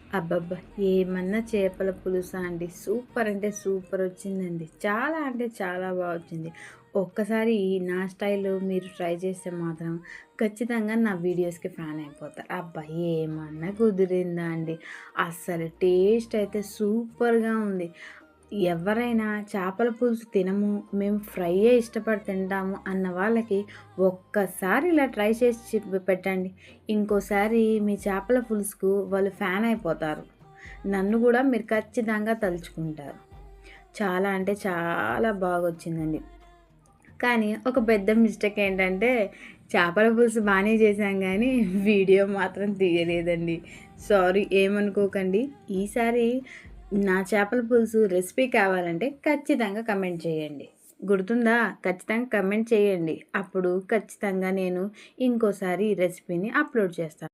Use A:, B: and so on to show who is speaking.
A: అబ్బబ్బా! ఏమన్నా చేపల పులుసా అండి. సూపర్ అంటే సూపర్ వచ్చిందండి. చాలా అంటే చాలా వచ్చింది. ఒక్కసారి నా స్టైల్‌లో మీరు ట్రై చేస్తే మాత్రం ఖచ్చితంగా నా వీడియోస్‌కి ఫ్యాన్ అయిపోతారు. అబ్బా! ఏమన్నా కుదిరిందా అండి. అస్సలు టేస్ట్ అయితే సూపర్‌గా ఉంది. ఎవరైనా చేపల పులుసు తినము, మేము ఫ్రైయే ఇష్టపడి తింటాము అన్న వాళ్ళకి ఒక్కసారి ఇలా ట్రై చేసి పెట్టండి. ఇంకోసారి మీ చేపల పులుసుకు వాళ్ళు ఫ్యాన్ అయిపోతారు. నన్ను గూడా మీరు ఖచ్చితంగా తలుచుకుంటారు. చాలా అంటే చాలా బాగొచ్చిందండి. కానీ ఒక పెద్ద మిస్టేక్ ఏంటంటే చేపల పులుసు బానే చేశాం గానీ వీడియో మాత్రం తీయలేదండి. సారీ ఏమనుకోకండి. ఈసారి నా చేపల పులుసు రెసిపీ కావాలంటే ఖచ్చితంగా కమెంట్ చేయండి. గుర్తుందా? ఖచ్చితంగా కమెంట్ చేయండి. అప్పుడు ఖచ్చితంగా నేను ఇంకోసారి ఈ రెసిపీని అప్‌లోడ్ చేస్తాను.